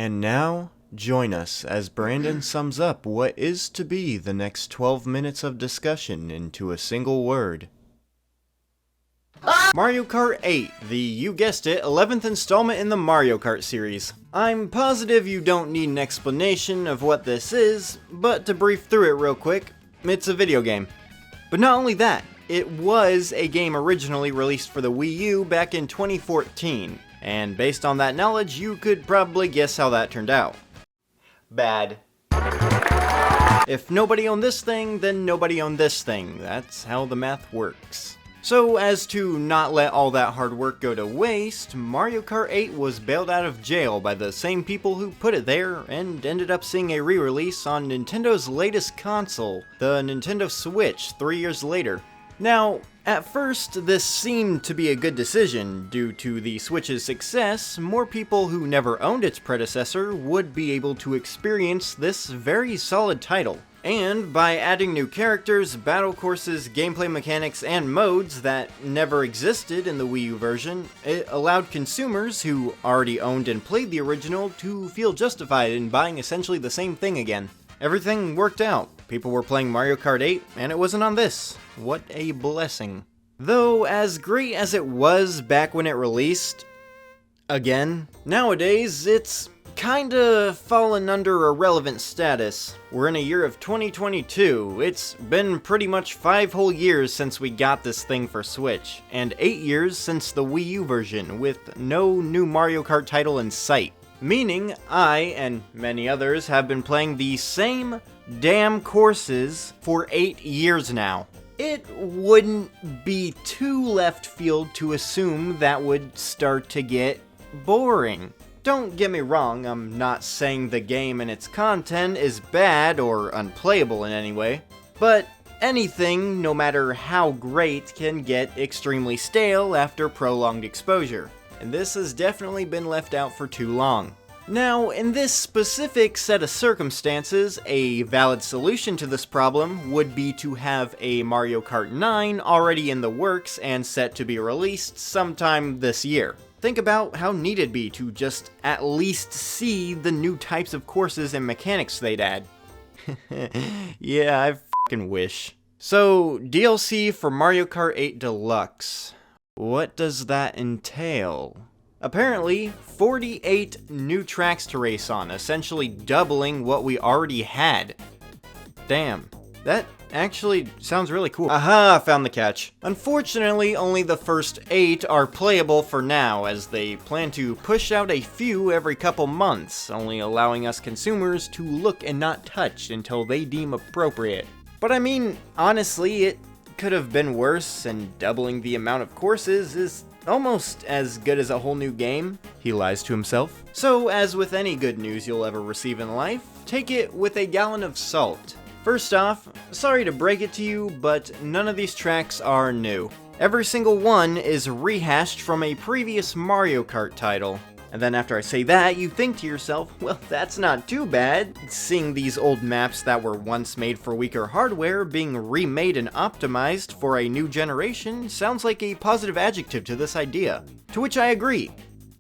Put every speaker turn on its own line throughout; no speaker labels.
And now, join us as Brandon sums up what is to be the next 12 minutes of discussion into a single word. Mario Kart 8, the, you guessed it, 11th installment in the Mario Kart series. I'm positive you don't need an explanation of what this is, but to brief through it real quick, it's a video game. But not only that, it was a game originally released for the Wii U back in 2014, and based on that knowledge, you could probably guess how that turned out. Bad. If nobody owned this thing, then nobody owned this thing. That's how the math works. So, as to not let all that hard work go to waste, Mario Kart 8 was bailed out of jail by the same people who put it there, and ended up seeing a re-release on Nintendo's latest console, the Nintendo Switch, 3 years later. Now, at first, this seemed to be a good decision. Due to the Switch's success, more people who never owned its predecessor would be able to experience this very solid title. And by adding new characters, battle courses, gameplay mechanics, and modes that never existed in the Wii U version, it allowed consumers who already owned and played the original to feel justified in buying essentially the same thing again. Everything worked out. People were playing Mario Kart 8, and it wasn't on this. What a blessing. Though, as great as it was back when it released, again, nowadays it's kinda fallen under irrelevant status. We're in a year of 2022. It's been pretty much 5 whole years since we got this thing for Switch, and 8 years since the Wii U version, with no new Mario Kart title in sight. Meaning, I, and many others, have been playing the same damn courses for 8 years now. It wouldn't be too left field to assume that would start to get boring. Don't get me wrong, I'm not saying the game and its content is bad or unplayable in any way, but anything, no matter how great, can get extremely stale after prolonged exposure, and this has definitely been left out for too long. Now, in this specific set of circumstances, a valid solution to this problem would be to have a Mario Kart 9 already in the works and set to be released sometime this year. Think about how neat it'd be to just at least see the new types of courses and mechanics they'd add. Yeah, I fucking wish. So, DLC for Mario Kart 8 Deluxe. What does that entail? Apparently, 48 new tracks to race on, essentially doubling what we already had. Damn, that actually sounds really cool. Aha, I found the catch. Unfortunately, only the first 8 are playable for now, as they plan to push out a few every couple months, only allowing us consumers to look and not touch until they deem appropriate. But I mean, honestly, it could have been worse, and doubling the amount of courses is almost as good as a whole new game, he lies to himself. So, as with any good news you'll ever receive in life, take it with a gallon of salt. First off, sorry to break it to you, but none of these tracks are new. Every single one is rehashed from a previous Mario Kart title. And then after I say that, you think to yourself, well, that's not too bad. Seeing these old maps that were once made for weaker hardware being remade and optimized for a new generation sounds like a positive adjective to this idea. To which I agree.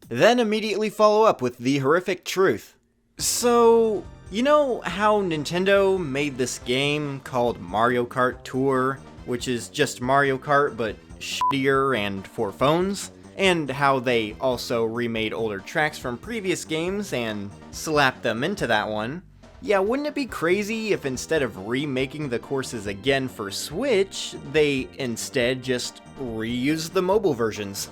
Then immediately follow up with the horrific truth. So, you know how Nintendo made this game called Mario Kart Tour, which is just Mario Kart but shittier and for phones? And how they also remade older tracks from previous games and slapped them into that one? Yeah, wouldn't it be crazy if instead of remaking the courses again for Switch, they instead just reused the mobile versions?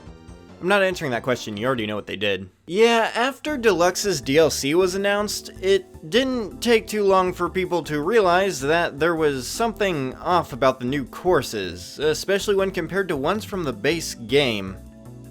I'm not answering that question, you already know what they did. Yeah, after Deluxe's DLC was announced, it didn't take too long for people to realize that there was something off about the new courses, especially when compared to ones from the base game.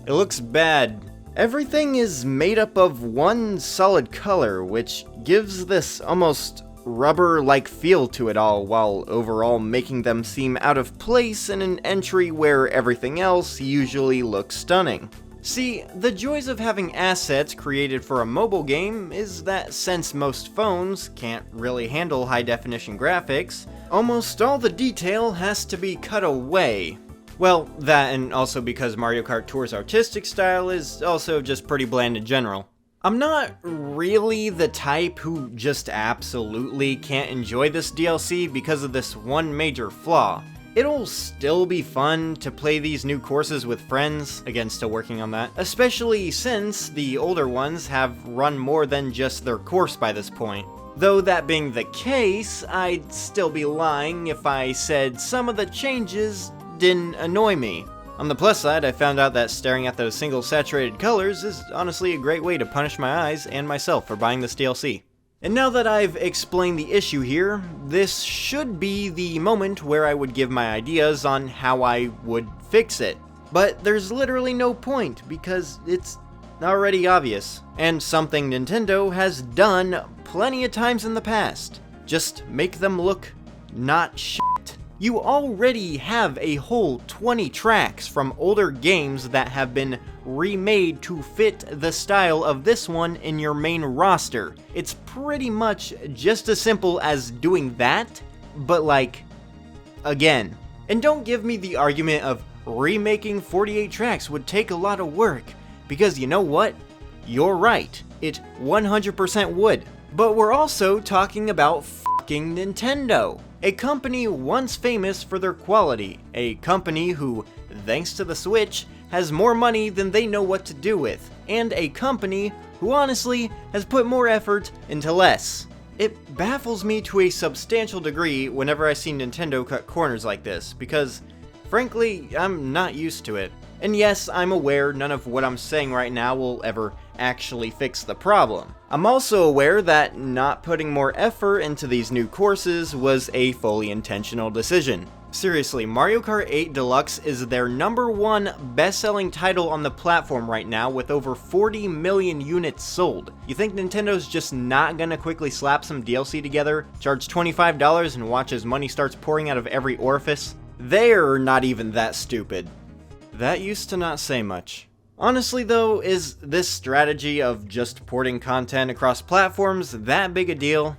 It looks bad. Everything is made up of one solid color, which gives this almost rubber-like feel to it all, while overall making them seem out of place in an entry where everything else usually looks stunning. See, the joys of having assets created for a mobile game is that since most phones can't really handle high-definition graphics, almost all the detail has to be cut away. Well, that and also because Mario Kart Tour's artistic style is also just pretty bland in general. I'm not really the type who just absolutely can't enjoy this DLC because of this one major flaw. It'll still be fun to play these new courses with friends, again still working on that, especially since the older ones have run more than just their course by this point. Though that being the case, I'd still be lying if I said some of the changes didn't annoy me. On the plus side, I found out that staring at those single saturated colors is honestly a great way to punish my eyes and myself for buying this DLC. And now that I've explained the issue here, this should be the moment where I would give my ideas on how I would fix it. But there's literally no point, because it's already obvious, and something Nintendo has done plenty of times in the past. Just make them look not shit. You already have a whole 20 tracks from older games that have been remade to fit the style of this one in your main roster. It's pretty much just as simple as doing that, but like, again. And don't give me the argument of remaking 48 tracks would take a lot of work, because you know what? You're right, it 100% would. But we're also talking about fucking Nintendo. A company once famous for their quality, a company who, thanks to the Switch, has more money than they know what to do with, and a company who honestly has put more effort into less. It baffles me to a substantial degree whenever I see Nintendo cut corners like this, because frankly, I'm not used to it. And yes, I'm aware none of what I'm saying right now will ever actually fix the problem. I'm also aware that not putting more effort into these new courses was a fully intentional decision. Seriously, Mario Kart 8 Deluxe is their #1 best-selling title on the platform right now with over 40 million units sold. You think Nintendo's just not gonna quickly slap some DLC together, charge $25 and watch as money starts pouring out of every orifice? They're not even that stupid. That used to not say much. Honestly though, is this strategy of just porting content across platforms that big a deal?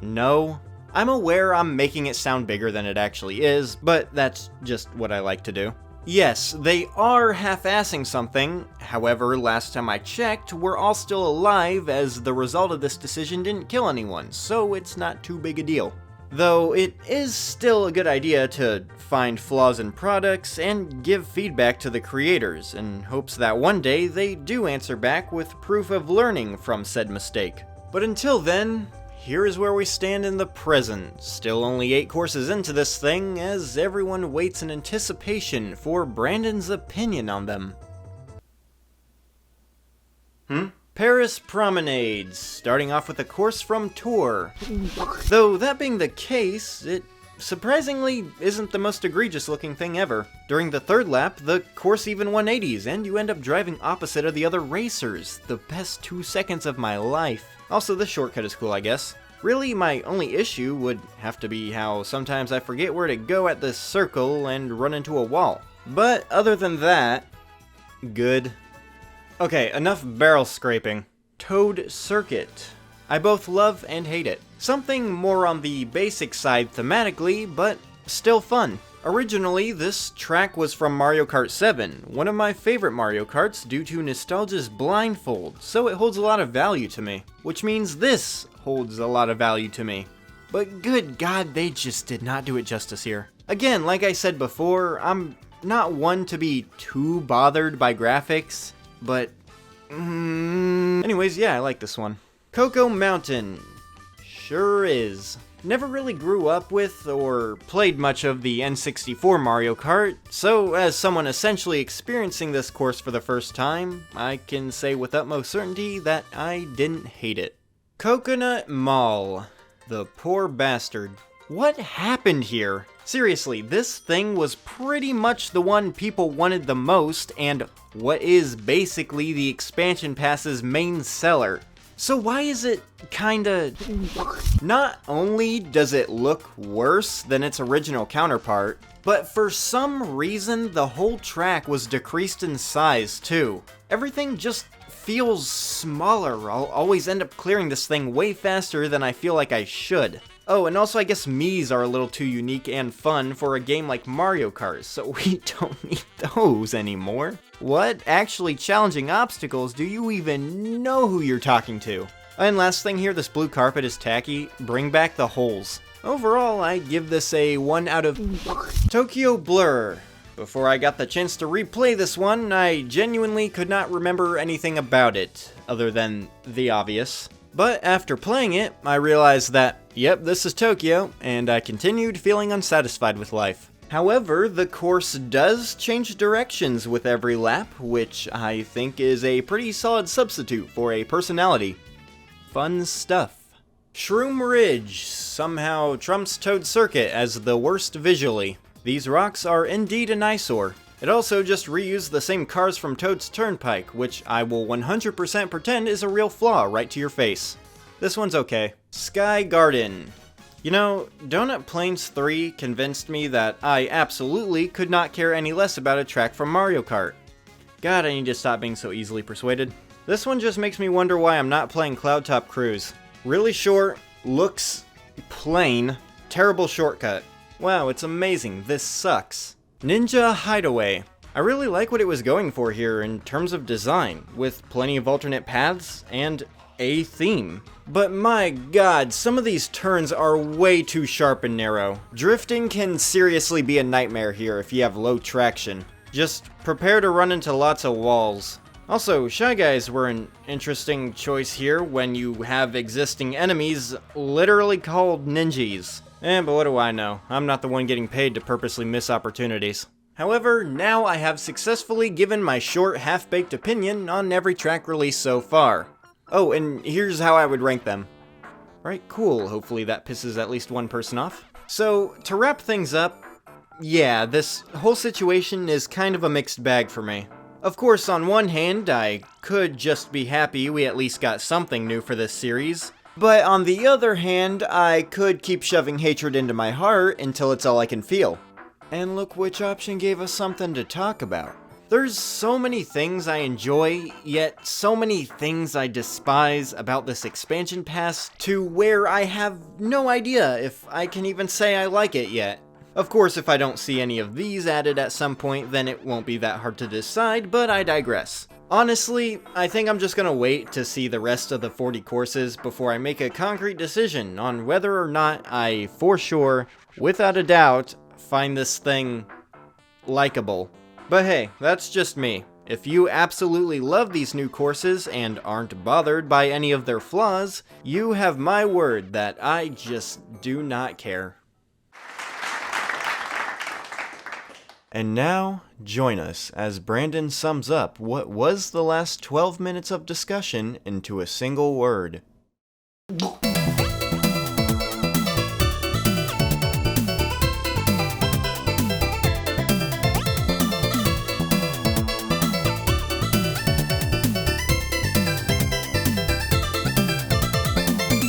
No. I'm aware I'm making it sound bigger than it actually is, but that's just what I like to do. Yes, they are half-assing something, however, last time I checked, we're all still alive as the result of this decision didn't kill anyone, so it's not too big a deal. Though it is still a good idea to find flaws in products and give feedback to the creators in hopes that one day they do answer back with proof of learning from said mistake. But until then, here is where we stand in the present, still only 8 courses into this thing as everyone waits in anticipation for Brandon's opinion on them. Paris Promenade, starting off with a course from Tour. Though that being the case, it surprisingly isn't the most egregious looking thing ever. During the 3rd lap, the course even 180s, and you end up driving opposite of the other racers. The best 2 seconds of my life. Also, the shortcut is cool, I guess. Really, my only issue would have to be how sometimes I forget where to go at this circle and run into a wall. But other than that, good. Okay, enough barrel scraping. Toad Circuit. I both love and hate it. Something more on the basic side thematically, but still fun. Originally, this track was from Mario Kart 7, one of my favorite Mario Karts due to nostalgia's blindfold, so it holds a lot of value to me. Which means this holds a lot of value to me. But good God, they just did not do it justice here. Again, like I said before, I'm not one to be too bothered by graphics, but anyways, yeah, I like this one. Coco Mountain. Sure is. Never really grew up with or played much of the N64 Mario Kart, so as someone essentially experiencing this course for the first time, I can say with utmost certainty that I didn't hate it. Coconut Mall. The poor bastard. What happened here? Seriously, this thing was pretty much the one people wanted the most, and what is basically the expansion pass's main seller. So why is it kinda... Not only does it look worse than its original counterpart, but for some reason the whole track was decreased in size too. Everything just feels smaller. I'll always end up clearing this thing way faster than I feel like I should. Oh, and also I guess Mii's are a little too unique and fun for a game like Mario Kart, so we don't need those anymore. What actually challenging obstacles do you even know who you're talking to? And last thing here, this blue carpet is tacky. Bring back the holes. Overall, I give this a 1 out of Tokyo Blur. Before I got the chance to replay this one, I genuinely could not remember anything about it, other than the obvious. But after playing it, I realized that, yep, this is Tokyo, and I continued feeling unsatisfied with life. However, the course does change directions with every lap, which I think is a pretty solid substitute for a personality. Fun stuff. Shroom Ridge somehow trumps Toad Circuit as the worst visually. These rocks are indeed an eyesore. It also just reused the same cars from Toad's Turnpike, which I will 100% pretend is a real flaw right to your face. This one's okay. Sky Garden. You know, Donut Plains 3 convinced me that I absolutely could not care any less about a track from Mario Kart. God, I need to stop being so easily persuaded. This one just makes me wonder why I'm not playing Cloud Top Cruise. Really short, looks plain, terrible shortcut. Wow, it's amazing. This sucks. Ninja Hideaway. I really like what it was going for here in terms of design, with plenty of alternate paths and a theme. But my god, some of these turns are way too sharp and narrow. Drifting can seriously be a nightmare here if you have low traction. Just prepare to run into lots of walls. Also, Shy Guys were an interesting choice here when you have existing enemies literally called ninjas. But what do I know? I'm not the one getting paid to purposely miss opportunities. However, now I have successfully given my short, half-baked opinion on every track released so far. Oh, and here's how I would rank them. Right, cool. Hopefully that pisses at least one person off. So, to wrap things up, yeah, this whole situation is kind of a mixed bag for me. Of course, on one hand, I could just be happy we at least got something new for this series. But on the other hand, I could keep shoving hatred into my heart until it's all I can feel. And look which option gave us something to talk about. There's so many things I enjoy, yet so many things I despise about this expansion pass to where I have no idea if I can even say I like it yet. Of course, if I don't see any of these added at some point, then it won't be that hard to decide, but I digress. Honestly, I think I'm just gonna wait to see the rest of the 40 courses before I make a concrete decision on whether or not I, for sure, without a doubt, find this thing likable. But hey, that's just me. If you absolutely love these new courses and aren't bothered by any of their flaws, you have my word that I just do not care. And now, join us as Brandon sums up what was the last 12 minutes of discussion into a single word.